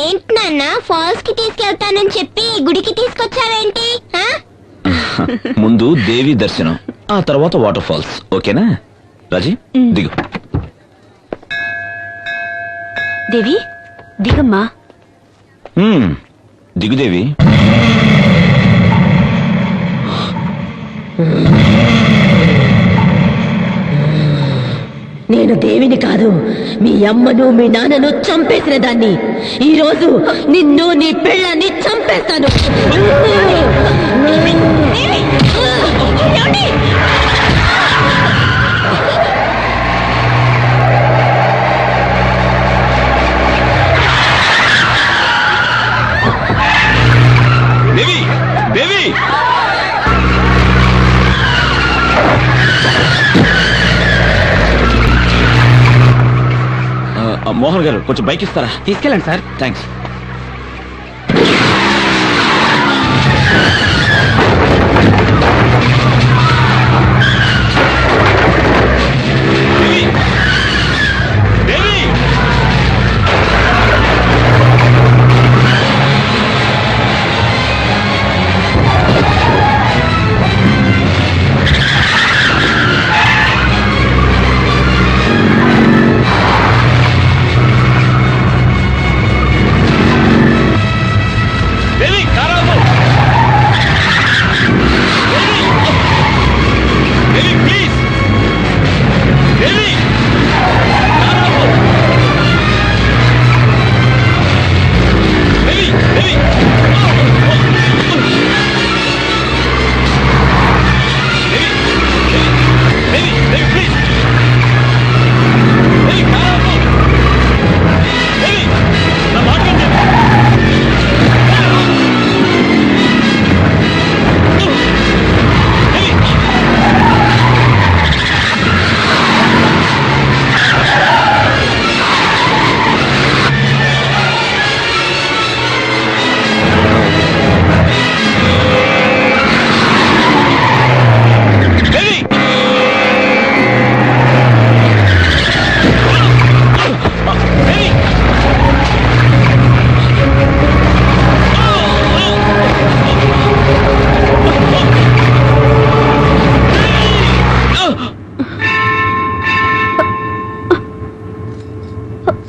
ఏంటి నాన్న ఫాల్స్ కి తీసుకెళ్తానని చెప్పి గుడికి తీసుకొచ్చావేంటి? ముందు దేవి దర్శనం, ఆ తర్వాత వాటర్ ఫాల్స్. ఓకేనా రాజీ? దిగు. దేవి దిగమ్మా. దిగు దేవి. నేను దేవిని కాదు, మీ అమ్మను మీ నాన్నను చంపేసిన దాన్ని. ఈ రోజు నిన్ను నీ పిల్లని చంపేస్తాను. దేవి దేవి మోహన్ గారు కొంచెం బైక్ ఇస్తారా? తీసుకెళ్ళండి సార్. థ్యాంక్స్.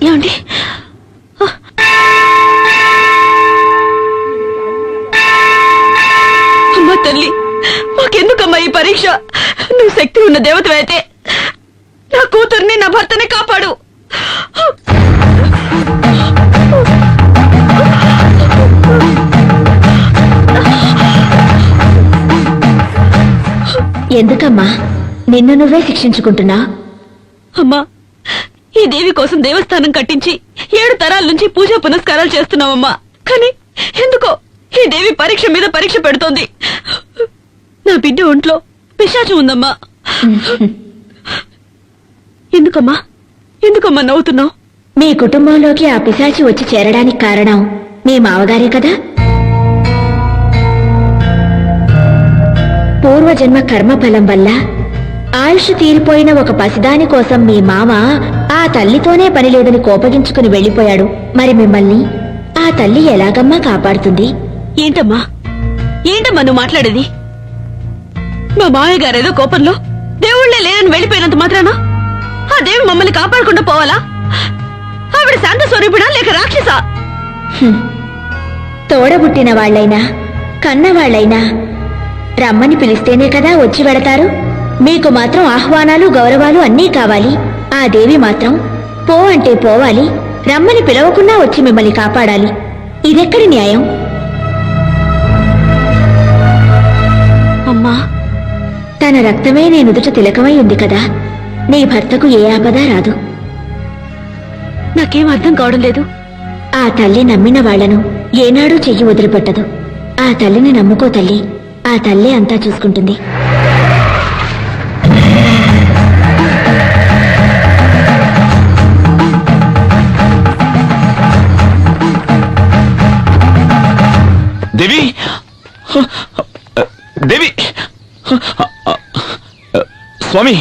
ఏమండి? అమ్మా తల్లి, మాకెందుకమ్మా ఈ పరీక్ష? నువ్వు శక్తి ఉన్న దేవతవైతే నా కూతుర్ని నా భర్తని కాపాడు. ఎందుకమ్మా నిన్ను నువ్వే శిక్షించుకుంటున్నా? అమ్మా, ఈ దేవి కోసం దేవస్థానం కట్టించి 7 తరాల నుంచి పూజా పునస్కారాలు చేస్తున్నావమ్మా. కానీ ఎందుకో ఈ దేవి పరీక్ష మీద పరీక్ష పెడుతోంది. నా బిడ్డ ఒంట్లో పిశాచం ఉందమ్మా. ఎందుకమ్మా ఎందుకమ్మా నవ్వుతున్నావు? మీ కుటుంబంలోకి ఆ పిశాచి వచ్చి చేరడానికి కారణం మీ మావగారే కదా. పూర్వజన్మ కర్మఫలం వల్ల ఆయుష్ తీరిపోయిన ఒక పసిదాని కోసం మీ మామ ఆ తల్లితోనే పని లేదని కోపగించుకుని వెళ్లిపోయాడు. మరి మిమ్మల్ని ఆ తల్లి ఎలాగమ్మా కాపాడుతుంది? ఏంటమ్మా ఏంటమ్మా నువ్వు మాట్లాడేది? మా మామయ్య గారేదో కోపంలో దేవుళ్లే లేరని వెళ్లిపోయినంత మాత్రాన ఆ దేవి మమ్మల్ని కాపాడకుండా పోవాలా? ఆవిడ శాంత స్వరూపిడా లేక రాక్షసా? తోడబుట్టిన వాళ్లైనా కన్నవాళ్లైనా రమ్మని పిలిస్తేనే కదా వచ్చి వెడతారు. మీకు మాత్రం ఆహ్వానాలు గౌరవాలు అన్నీ కావాలి. ఆ దేవి మాత్రం పో అంటే పోవాలి, రమ్మని పిలవకుండా వచ్చి మిమ్మల్ని కాపాడాలి. ఇదెక్కడి న్యాయం? అమ్మా, తన రక్తమే నీ నుదుట తిలకమై ఉంది కదా, నీ భర్తకు ఏ ఆపద రాదు. నాకేం అర్థం కావడం లేదు. ఆ తల్లి నమ్మిన వాళ్లను ఏనాడూ చెయ్యి వదిలిపెట్టదు. ఆ తల్లిని నమ్ముకో తల్లి, ఆ తల్లే అంతా చూసుకుంటుంది. దేవి దేవి స్వామి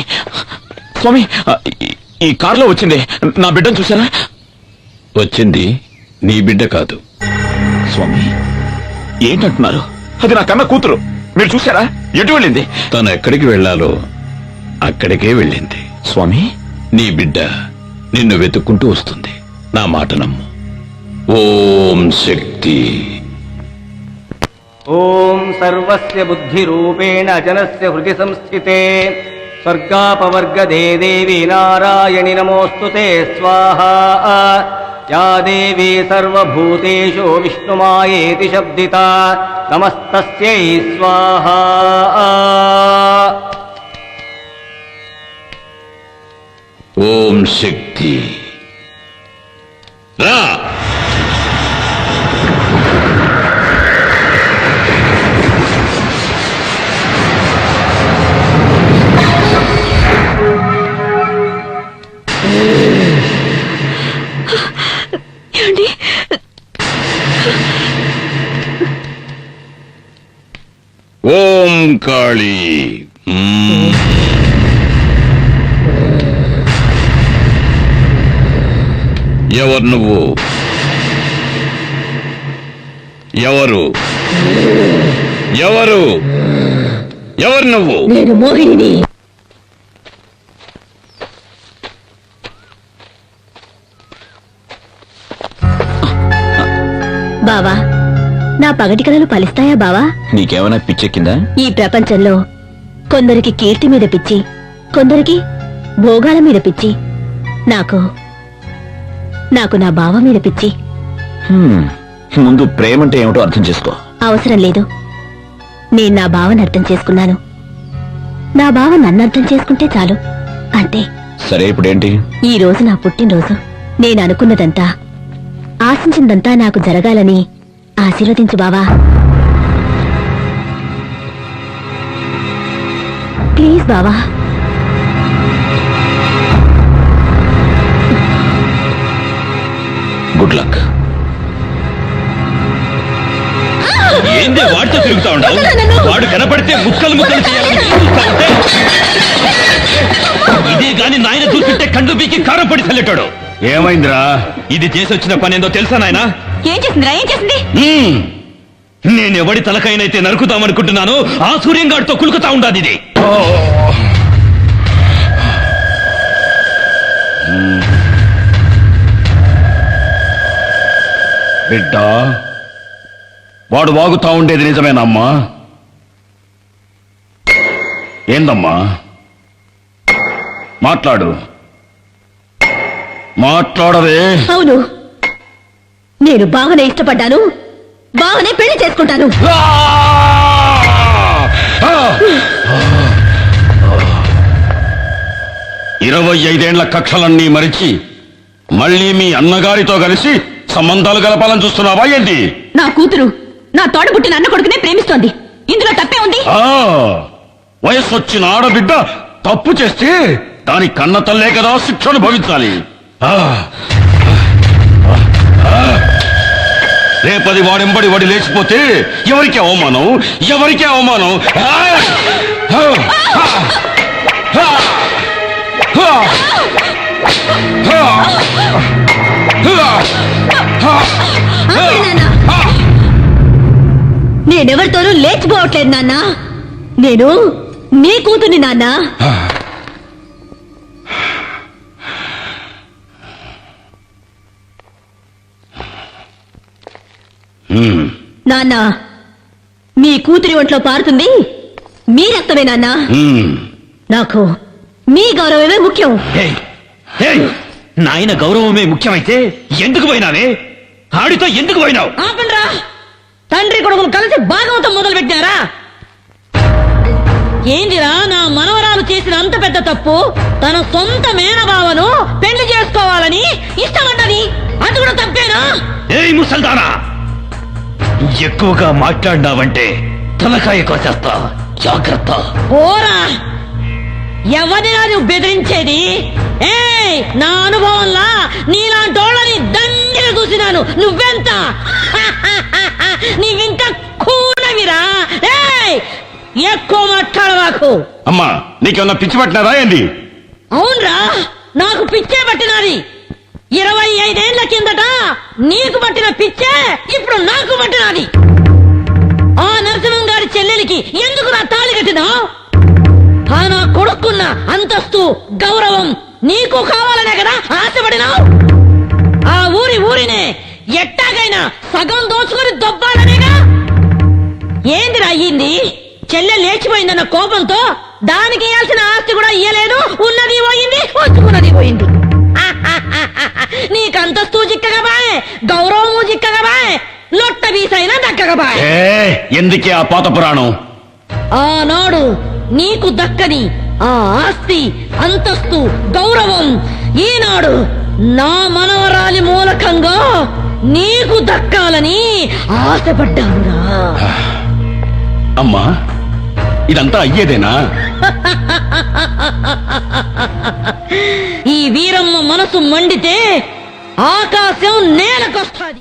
స్వామి, ఈ కారులో వచ్చింది నా బిడ్డను చూసారా? వచ్చింది నీ బిడ్డ కాదు. స్వామి ఏంటంటున్నారు? అది నా కన్న కూతురు. మీరు చూసారా? ఎటు వెళ్ళింది? తను ఎక్కడికి వెళ్ళాలో అక్కడికే వెళ్ళింది. స్వామి నీ బిడ్డ నిన్ను వెతుక్కుంటూ వస్తుంది. నా మాట నమ్ము. ఓం శక్తి. ఓం సర్వస్య బుద్ధిరూపేణ జనస్య హృది సంస్థితే స్వర్గాపవర్గదే దేవి నారాయణి నమోస్తుతే స్వాహా. యా దేవీ సర్వభూతేషు విష్ణుమాయేతి శబ్దితా నమస్తస్యై స్వాహా. ఓం శక్తి. రా. ఓం కాళీ. ఎవరు నువ్వు? ఎవరు ఎవరు ఎవరు నువ్వు? నేను మోహిని. బావా, నా పగటి కలలు ఫలిస్తాయా బావా? నీకేమైనా పిచ్చెక్కిందా? ఈ ప్రపంచంలో కొందరికి కీర్తి మీద పిచ్చి, కొందరికి భోగాల మీద పిచ్చి. నాకు నా బావ మీద పిచ్చి. ముందు ప్రేమంటే ఏమిటో అర్థం చేసుకో. అవసరం లేదు. నేను నా బావని అర్థం చేసుకున్నాను. నా బావ నన్ను అర్థం చేసుకుంటే చాలు. అంతే. సరే ఇప్పుడేంటి? ఈ రోజు నా పుట్టినరోజు. నేను అనుకున్నదంతా, ఆశించిందంతా నాకు జరగాలని ఆశీర్వదించు బావా. ప్లీజ్ బావా. Good luck. ఏందే వాడితో తిరుగుతా ఉండవు? వాడు కనపడితే ముక్కలు ముక్కలు చేయాలని చూస్తా ఉంటే, ఇదే గాని నాయన చూస్తుంటే కండు పీకి కారం పడి చల్లెటాడు. ఏమైందిరా? ఇది చేసి వచ్చిన పని ఏందో తెలుసా నాయన? ఏం చేసిందిరా? ఏం చేసింది? నేనెవడి తలకైనైతే నరుకుతామనుకుంటున్నాను, ఆ సూర్యంగాడితో కులుకుతా ఉండాది ఇది. బిడ్డ, వాడు వాగుతా ఉండేది నిజమేనమ్మా? ఏందమ్మా? మాట్లాడు, మాట్లాడవే. అవును, నేను బావనే ఇష్టపడ్డాను, బావనే పెళ్లి చేసుకుంటాను. 25 కక్షలన్నీ మరిచి మళ్ళీ మీ అన్నగారితో కలిసి సంబంధాలు గలపాలని చూస్తున్నావా ఏంటి? నా కూతురు నా తోడబుట్టిన అన్న కొడుకునే ప్రేమిస్తోంది. ఇందులో తప్పే ఉంది? వయస్సు వచ్చిన ఆడబిడ్డ తప్పు చేస్తే దాని కన్న తల్లే కదా శిక్షను భవించాలి. రేపది వాడెంబడి వాడి లేచిపోతే ఎవరికి అవమానం, ఎవరికి అవమానం. నేనెవరితోనూ లేచిపోవట్లేదు నాన్న. నేను నీ కూతుర్ని నాన్న. నాన్న, మీ కూతురి ఒంట్లో పారుతుంది మీ రక్తమే నాన్న. నాకు మీ గౌరవమే ముఖ్యం. నాయన గౌరవమే ముఖ్యమైతే ఎందుకు పోయినావే? ఆడితో ఎందుకు పోయినావు? ఆపండ్రా, తండ్రి కొడుకులు కలిసి భాగవతం మొదలు పెట్టారా? ఏందిరా నా మనవరాలు చేసిన అంత పెద్ద తప్పు? తన సొంత మేనబావను పెళ్లి చేసుకోవాలని ఇష్టపడ్డది, అది కూడా తప్పేనా? ఏయ్ ముసల్దానా, ఎక్కువగా మాట్లాడినావంటే తలకాయ కోసేస్తా, జాగ్రత్త. ఓరా, ఎవరినా నువ్వు బెదిరించేది? ఏయ్, నా అనుభవంలా నీలాంటోళ్ళని దండిగా చూసినాను. నువ్వెంత నీవింత కూనవిరా. ఏయ్, ఎక్కువ మాట్లాడవాకు. అమ్మా, నీకేమన్నా పిచ్చి పట్టినారా ఏంది? అవునరా, నాకు పిచ్చే పట్టినది. 25 ఏళ్ల కిందట నీకు పట్టిన పిచ్చే ఇప్పుడు నాకు పట్టినది. ఆ నరసింహం గారి చెల్లెలికి ఎందుకు నా తాళి కట్టినావు? ఆ నా కొడుకున్న అంతస్తు గౌరవం నీకు కావాలనే కదా ఆశపడినావు? ఆ ఊరినే ఎట్టాగైనా సగం దోచుకుని దొబ్బాలనేగా. ఏందిరా అయ్యింది? చెల్లె లేచిపోయిందన్న కోపంతో దానికి ఇయ్యాల్సిన ఆస్తి కూడా ఇయ్యలేదు. ఉన్నది పోయింది, వచ్చుకున్నది పోయింది. నీకు అంతస్తు చిక్కగా బాయ్, గౌరవము చిక్కగా బాయ్, లొట్ట వీసైనా దక్కగా బాయ్. ఎందుకే ఆ పాత పురాణం? ఆనాడు నీకు దక్కని ఆ ఆస్తి, అంతస్తు, గౌరవం ఈనాడు నా మనవరాలి మూలకంగా నీకు దక్కాలని ఆశపడ్డానురా. అమ్మా, ఇదంతా అయ్యేదేనా? ఈ వీరమ్మ మనసు మండితే ఆకాశం నేలకొస్తాది.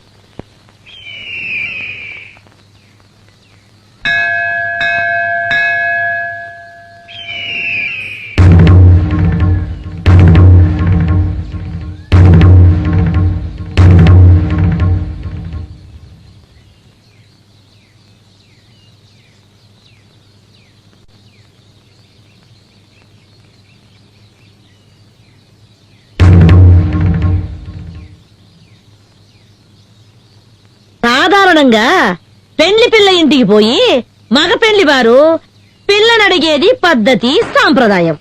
సాధారణంగా పెండ్లి పిల్ల ఇంటికి పోయి మగ పెండ్లి వారు పిల్లనడిగేది పద్ధతి, సాంప్రదాయం.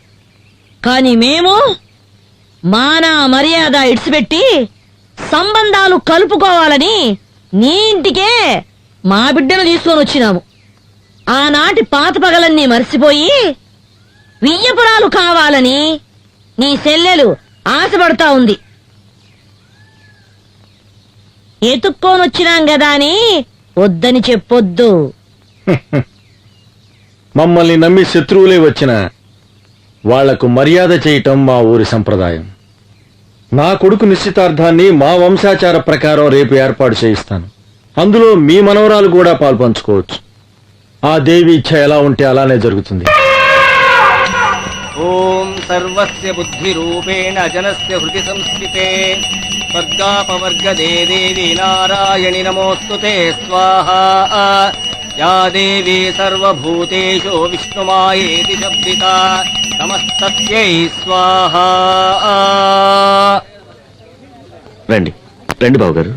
కాని మేము మానా మర్యాద ఇడిచిపెట్టి సంబంధాలు కలుపుకోవాలని నీ ఇంటికే మా బిడ్డను తీసుకొని వచ్చినాము. ఆనాటి పాత పగలన్నీ మర్చిపోయి వియ్యపురాలు కావాలని నీ చెల్లెలు ఆశపడతా ఉంది. ఎతుక్కోనొచ్చినాం గదా అని వద్దని చెప్పొద్దు. మమ్మల్ని నమ్మి శత్రువులే వచ్చినా వాళ్లకు మర్యాద చేయటం మా ఊరి సంప్రదాయం. నా కొడుకు నిశ్చితార్థాన్ని మా వంశాచార ప్రకారం రేపు ఏర్పాటు చేయిస్తాను. అందులో మీ మనవరాలు కూడా పాల్పంచుకోవచ్చు. ఆ దేవి ఇచ్ఛ ఎలా ఉంటే అలానే జరుగుతుంది. ఓం సర్వస్య బుద్ధి రూపేణ జనస్య హృది సంస్థితే స్వర్గాపవర్గదే దేవి నారాయణి నమోస్తుతే స్వాహా. యా దేవీ సర్వభూతేషు విష్ణుమాయేతి శబ్దితా నమస్తస్యై స్వాహా. రండి రండి బాబు గారు.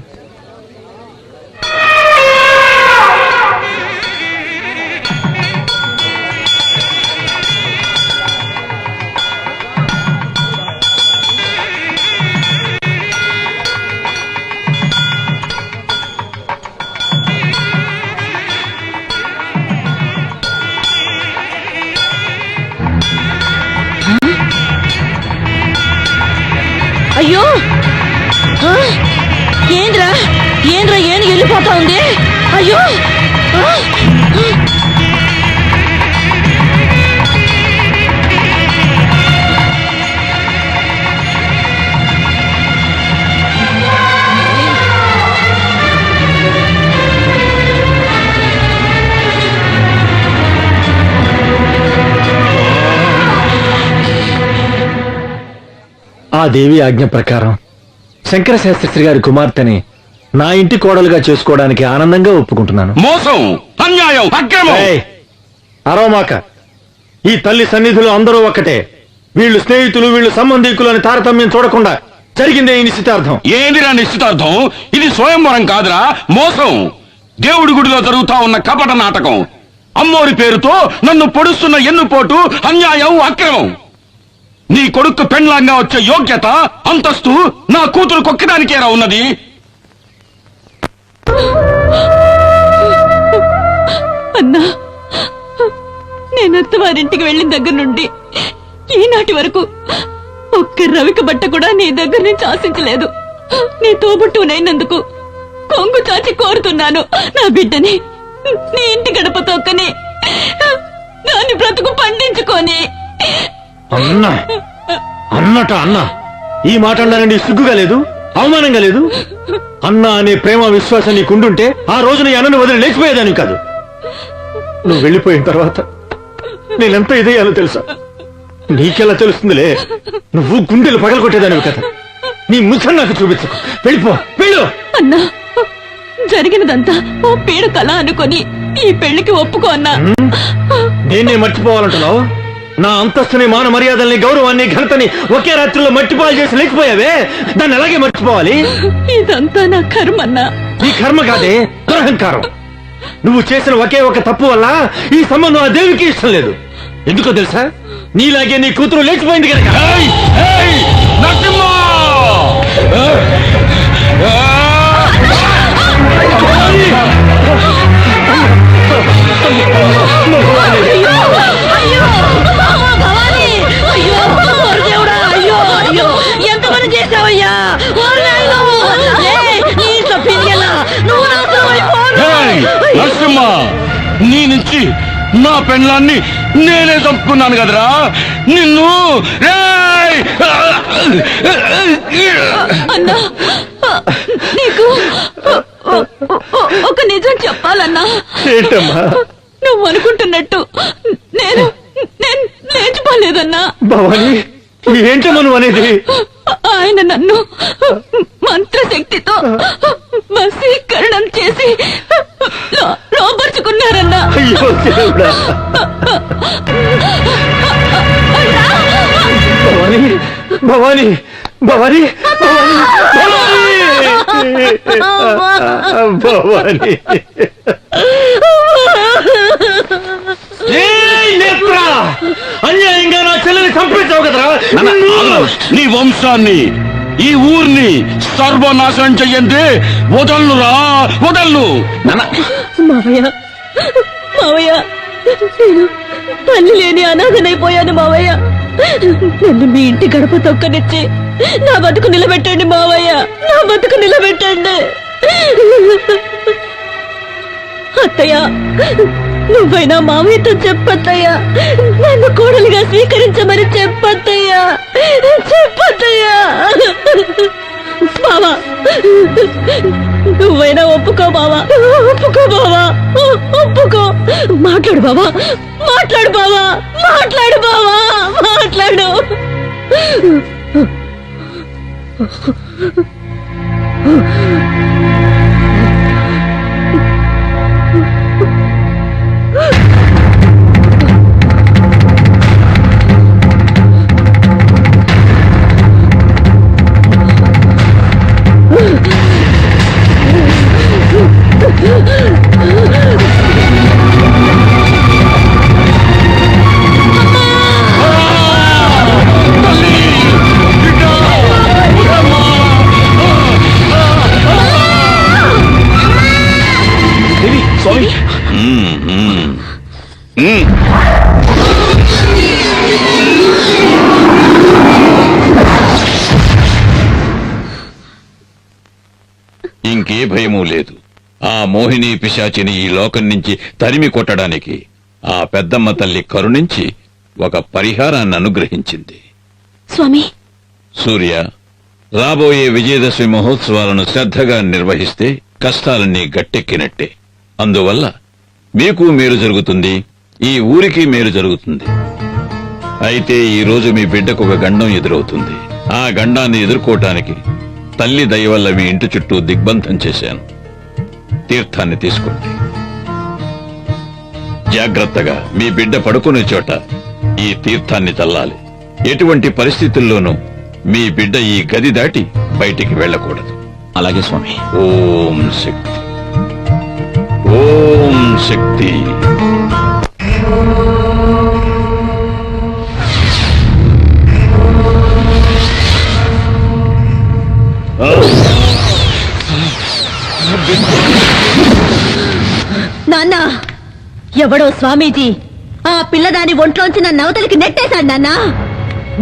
అయ్యో, ఏంద్రా ఏంద్రా ఏను వెళ్ళిపోతా ఉంది. అయ్యో, ఆ దేవి ఆజ్ఞ ప్రకారం శంకర శాస్త్రి గారి కుమార్తెని నా ఇంటి కోడలుగా చేసుకోవడానికి ఆనందంగా ఒప్పుకుంటున్నాను. మోసం, అన్యాయం, అక్రమం. ఏయ్, అరవమాక. ఈ తల్లి సన్నిధులు అందరూ ఒక్కటే. వీళ్ళు స్నేహితులు, వీళ్ళు సంబంధీకులు అని తారతమ్యం చూడకుండా జరిగిందే ఈ నిశ్చితార్థం. ఏందిరా నిశ్చితార్థం? ఇది స్వయంవరం కాదురా, మోసం. దేవుడి గుడిలో జరుగుతా ఉన్న కపట నాటకం. అమ్మోరి పేరుతో నన్ను పొడుస్తున్న ఎన్నుపోటు, అన్యాయం, అక్రమం. నీ కొడుకు పెండ్లాంగా వచ్చే యోగ్యత, అంతస్తు నా కూతురు కొక్కడానికేరా ఉన్నది. అన్నా, నేనత్త వారింటికి వెళ్ళిన దగ్గర నుండి ఈనాటి వరకు ఒక్క రవిక బట్ట కూడా నీ దగ్గర నుంచి ఆశించలేదు. నీ తోబుట్టునైనందుకు కొంగు చాచి కోరుతున్నాను. నా బిడ్డని నీ ఇంటి గడప తొక్కని దాన్ని బ్రతుకు పండించుకొని. అన్నా అన్నట అన్నా, ఈ మాట అన్నానండి సిగ్గుగా లేదు, అవమానంగా లేదు? అన్నా అనే ప్రేమ విశ్వాసం నీకుండుంటే ఆ రోజు నీ అన్నను వదిలి లేచిపోయేదాన్ని కాదు. నువ్వు వెళ్ళిపోయిన తర్వాత నేనెంత ఇదయ్యాలో తెలుసా? నీకెలా తెలుస్తుందిలే, నువ్వు గుండెలు పగలగొట్టేదానివి కదా. నీ ముఖం నాకు చూపించకు, వెళ్ళిపో, వెళ్ళు. అన్నా, జరిగినదంతా ఓ పీడ కళ అనుకొని ఈ పెళ్లికి ఒప్పుకో అన్నా. దేన్నే మర్చిపోవాలంటున్నావు? నా అంతస్తుని, మాన మర్యాదల్ని, గౌరవాన్ని, ఘనతని ఒకే రాత్రిలో మట్టిపాలు చేసి లేకపోయావే, దాన్ని ఎలాగే మర్చిపోవాలి? ఇదంతా నా కర్మన్నా. ఈ కర్మ కాదే, దురహంకారం. నువ్వు చేసిన ఒకే ఒక తప్పు వల్ల ఈ సంబంధం ఆ దేవికి ఇష్టం లేదు. ఎందుకో తెలుసా? నీలాగే నీ కూతురు లేచిపోయింది కనుక. ఎంతమంది చేసావయ్యా? నరసింహ, నీ నుంచి నా పెళ్ళాన్ని నేనే చంపుకున్నాను కదరా నిన్ను. అన్నా, నీకు ఒక నిజం చెప్పాలన్నా. ఏంటమ్మా? నువ్వు అనుకుంటున్నట్టు నేను లేచిపోలేదన్నా. భవాని, ఏంటమ్మా నువ్వు అనేది? ఆయన నన్ను మంత్రశక్తితో వశీకరణం చేసి లోపరుచుకున్నారన్నా. అయ్యో దేవుడా. భవాని, భవాని, భవాని, భవాని. అన్యాయంగా నా చెల్లెని చంపేశావు కదరా. నీ వంశాన్ని, ఈ ఊరిని సర్వనాశనం చెయ్యండి. వదలురా, వదలు. మావయ్య, మావయ్య, నేను తల్లి లేని అనాథనైపోయాను మావయ్య. నన్ను మీ ఇంటి గడప తొక్కనిచ్చి నా బతుకు నిలబెట్టండి మావయ్య, నా బతుకు నిలబెట్టండి. అత్తయ్య, నువ్వైనా మావయ్యతో చెప్పత్తయ్యా, నన్ను కోడలిగా స్వీకరించమని చెప్పత్తయ్యా, చెప్పత్తయ్యా. బావా, నువ్వైనా ఒప్పుకో బావా, ఒప్పుకో బావా, ఒప్పుకో. మాట్లాడు బావా, మాట్లాడు బావా, మాట్లాడు బావా, మాట్లాడు. ఇంకే భయమూ లేదు. ఆ మోహిని పిశాచిని ఈ లోకం నుంచి తరిమి కొట్టడానికి ఆ పెద్దమ్మ తల్లి కరుణించి ఒక పరిహారాన్ని అనుగ్రహించింది. స్వామి, సూర్య, రాబోయే విజయదశమి మహోత్సవాలను శ్రద్ధగా నిర్వహిస్తే కష్టాలన్నీ గట్టెక్కినట్టే. అందువల్ల మీకు మేలు జరుగుతుంది, ఈ ఊరికి మేలు జరుగుతుంది. అయితే ఈ రోజు మీ బిడ్డకు ఒక గండం ఎదురవుతుంది. ఆ గండాన్ని ఎదుర్కోవటానికి తల్లి దయ వల్ల మీ ఇంటి చుట్టూ దిగ్బంధం చేశాను. తీర్థాన్ని తీసుకోండి. జాగ్రత్తగా మీ బిడ్డ పడుకునే చోట ఈ తీర్థాన్ని చల్లాలి. ఎటువంటి పరిస్థితుల్లోనూ మీ బిడ్డ ఈ గది దాటి బయటికి వెళ్ళకూడదు. అలాగే స్వామి. ఓం శక్తి, ఓం శక్తి. నాన్న, ఎవడో స్వామీజీ ఆ పిల్లదాని ఒంట్లోంచి నా నవతలికి నెట్టేశాడు నాన్న.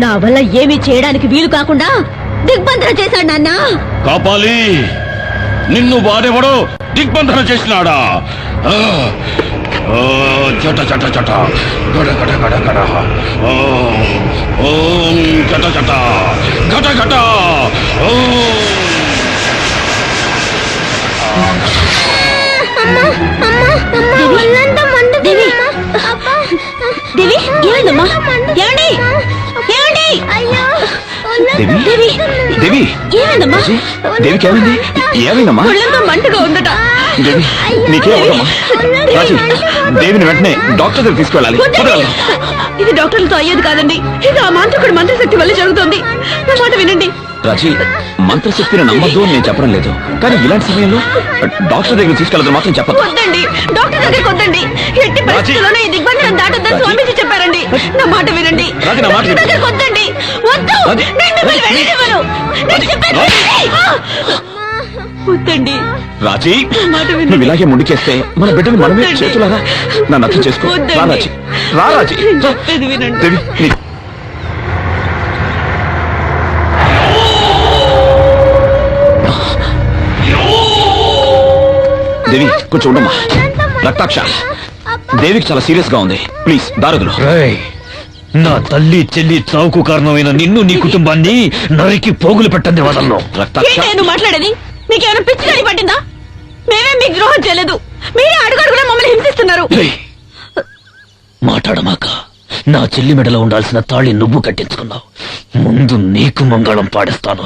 నా వల్ల ఏమీ చేయడానికి వీలు కాకుండా దిగ్బంధన చేశాడు నాన్న. కాపాలి, నిన్ను వాడెవడో దిగ్బంధన చేసినాడా? చట చట చట గడ గడ గడ గడ. ఓం చట చట గట గట. దేవి, ఏమైందమ్మా? ఏమండి, ఏమండి? దేవి దేవి ఏమైందమ్మా దేవికి ఏమైంది? ఏమైందమ్మా? ఒళ్ళంతా మంటగా ఉందట. దేవి నీకే అవదమ్మా? రాజీ దేవిని వెంటనే డాక్టర్ దగ్గర తీసుకెళ్ళాలి. వద్దండి. ఇది డాక్టర్లతో అయ్యేది కాదండి. ఇది ఆ మాంత్రికుడి మంత్రశక్తి వల్ల జరుగుతుంది. నా మాట వినండి. రాజీ మంత్రశక్తిని నమ్మద్దు అని నేను చెప్పడం లేదు, కానీ ఇలాంటి సమయంలో డాక్టర్ దగ్గర తీసుకెళ్ళదు మాత్రం చెప్పదు. వద్దండి, డాక్టర్ దగ్గరికి వద్దండి. ఎట్టి పరిస్థితుల్లోనూ ఈ దిగ్బంధనం దాటొద్దని స్వామీజీ చెప్పారండి. నా మాట వినండి. రాజీ, నా మాట డాక్టర్ దగ్గరికి వద్దండి. వద్దు, రాజీ. నేను మిమ్మల్ని వెళ్ళనివ్వను. నేను చెప్పేది వినండి. వద్దండి. రాజీ మాట వినండి. నువ్వు ఇలాగే ముందుకేస్తే మన బిడ్డను మనమే వద్దండి. చేతులారా నన్ను అర్థం చేసుకో. వద్దండి. రా రాజీ, రా రాజీ. నేను చెప్పేది వినండి. దేవి దేవి కొంచెం ఉండమ్మా. రక్తాక్ష దేవికి చాలా సీరియస్ గా ఉంది, ప్లీజ్ దారదులు. నా తల్లి చెల్లి చావుకు కారణమైన నిన్ను నీ కుటుంబాన్ని నరికి పోగులు పెట్టండి వదలను. రక్తాక్ష ఏంటి నువ్వు మాట్లాడేది? నీకేమైనా పిచ్చి గాడి పట్టిందా? మేమేం మీకు ద్రోహం చేయలేదు. మీరే అడుగడుగునా మమ్మల్ని హింసిస్తున్నారు. మాట్లాడమాక. నా చెల్లి మెడలో ఉండాల్సిన తాళి నువ్వు కట్టించుకున్నావు. ముందు నీకు మంగళం పాడిస్తాను.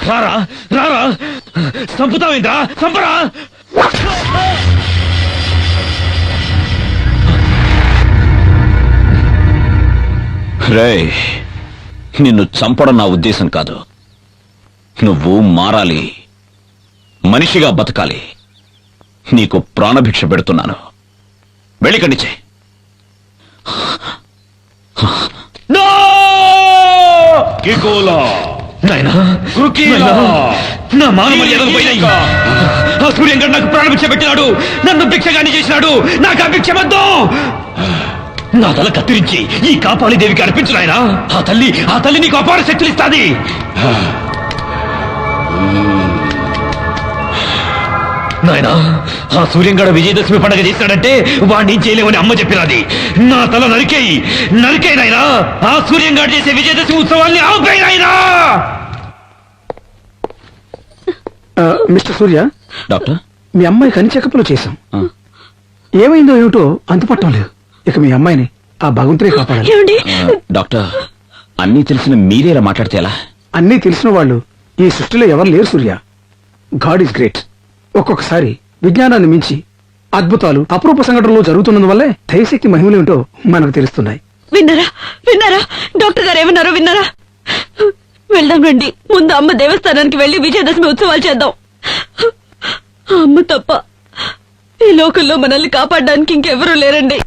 రారా రారా, చంపుతావేంట్రా? చంపరా. రేయ్ నిన్ను చంపడం నా ఉద్దేశం కాదు. నువ్వు మారాలి, మనిషిగా బతకాలి. నీకు ప్రాణభిక్ష పెడుతున్నాను. వెళ్ళి కండిచే. నాయనా, నా మాన మర్యాదలు పోయినాయి. ఆ సూర్యంగడ్ నాకు ప్రాణభిక్ష పెట్టినాడు, నన్ను భిక్షగాని చేసినాడు. నాకు ఆ భిక్ష వద్దు. నా తల కత్తిరించి ఈ కాపాలి దేవికి అర్పించు నాయనా. ఆ తల్లి నీకు అపార శక్తులు ఇస్తాది. నాయనా, ఆ సూర్యంగడ విజయదశమి పండుగ చేస్తాడంటే వాడిని చేయలేమని అమ్మ చెప్పినది. నా తల నరికేయి నాయనా. ఆ సూర్యంగడ చేసే విజయదశమి ఉత్సవాల్ని ఆపేయి నాయనా. మిస్టర్ సూర్య, డాక్టర్ మీ అమ్మాయికి అన్ని చెకప్లు చేశాం. ఏమైందో ఏమిటో అంతుపట్టం లేదు. ఇక మీ అమ్మాయిని ఆ భగవంతుడే కాపాడాలి. ఏమండి? డాక్టర్ అన్నీ తెలిసిన మీరే ఇలా మాట్లాడితే ఎలా? అన్నీ తెలిసిన వాళ్ళు ఈ సృష్టిలో ఎవరు లేరు సూర్య. God is great. ఒక్కొక్కసారి విజ్ఞానాన్ని మించి అద్భుతాలు అపరూప సంఘటనలు జరుగుతున్నందువల్లే దైవశక్తి మహిమలేమిటో మనకు తెలుస్తున్నాయి. విన్నారా డాక్టర్ గారు ఏమన్నారో విన్నారా? వెళ్దాం రండి. ముందు అమ్మ దేవస్థానానికి వెళ్లి విజయదశమి ఉత్సవాలు చేద్దాం. ఆ అమ్మ తప్ప ఈ లోకంలో మనల్ని కాపాడడానికి ఇంకెవరూ లేరండి.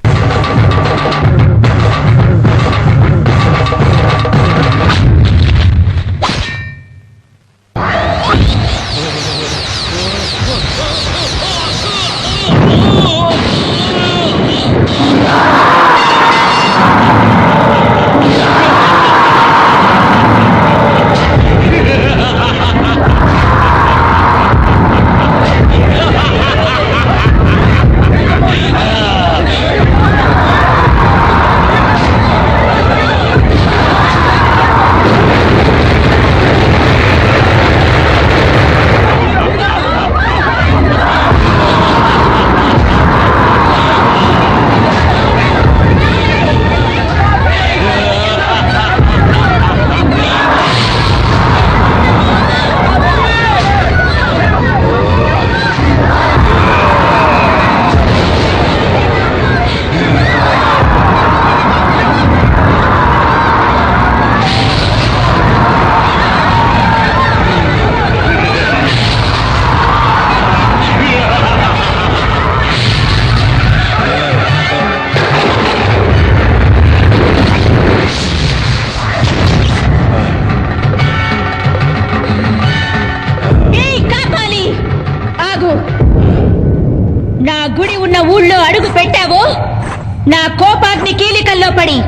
నా కోపాగ్ని కీలికల్లో పడి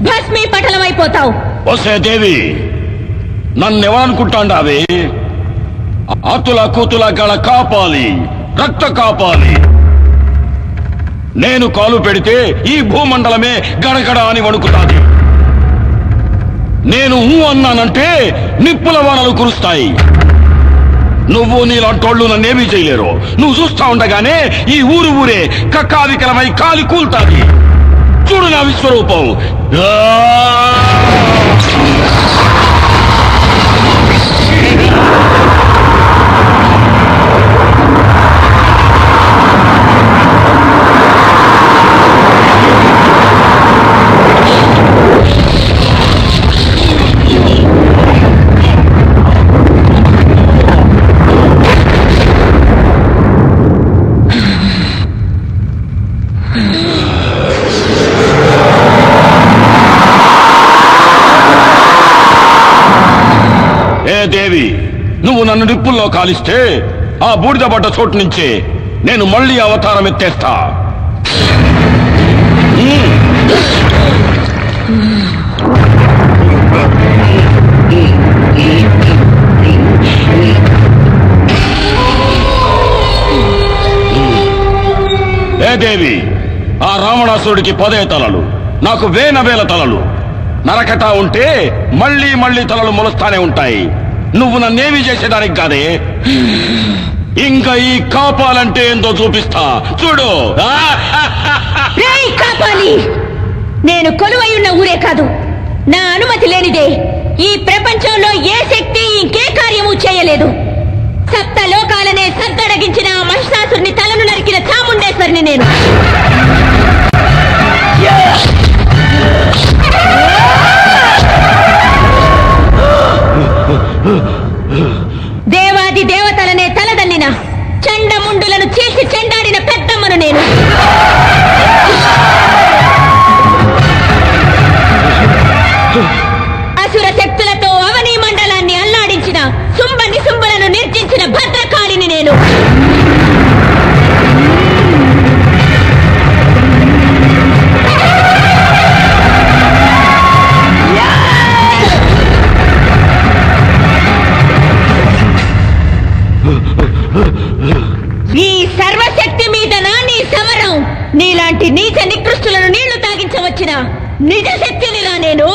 భస్మీ పటలమైపోతావు. వసే దేవి, నన్నెవరనుకుంటాండావే? ఆతుల కూతుల గల కాపాలి, రక్త కాపాలి. నేను కాలు పెడితే ఈ భూమండలమే గడగడ అని వణుకుతాది. నేను అన్నానంటే నిప్పుల వానలు కురుస్తాయి. నువ్వు నీలాంటోళ్ళు నన్నేమీ చేయలేరు. నువ్వు చూస్తా ఉండగానే ఈ ఊరే కక్కావికలమై కాలి కూల్తాది. చూడు నా విశ్వరూపం. దేవి, నువ్వు నన్ను నిప్పుల్లో కాలిస్తే ఆ బూడిద పడ్డ చోటు నుంచే నేను మళ్ళీ అవతారం ఎత్తేస్తా. దేవి, ఆ రావణాసురుడికి 10 తలలు, నాకు 1000 తలలు. నరకట ఉంటే మళ్ళీ మళ్ళీ తలలు మొలుస్తానే ఉంటాయి. నువ్వు నన్నేమీ చేసేదానికి కాదే. ఇంకా ఈ కాపాలంటే ఏందో చూపిస్తా, చూడు. కాపాలి, నేను కొలువై ఉన్న ఊరే కాదు, నా అనుమతి లేనిదే ఈ ప్రపంచంలో ఏ శక్తి ఇంకే కార్యము చేయలేదు. 7 లోకాలనే సద్దడగించిన ఆ మహిషాసురుని తలను నరికిన చాముండేశ్వరిని నేను. దేవాది దేవతలనే తలదన్నిన చండముండులను చేసి చెండాడిన పెద్దమ్మను నేను. అసుర శక్తులతో అవనీ మండలాన్ని అల్లాడించిన సుంబలను నిర్జించిన భద్రకాళిని నేను. ఈ సర్వశక్తి మీద నీ సమరం. నీలాంటి నీచ నికృష్టులను నీళ్లు తాగించవచ్చిన నిజ శక్తినిలా నేను.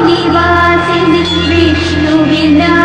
విలాసిని విష్ణు విలా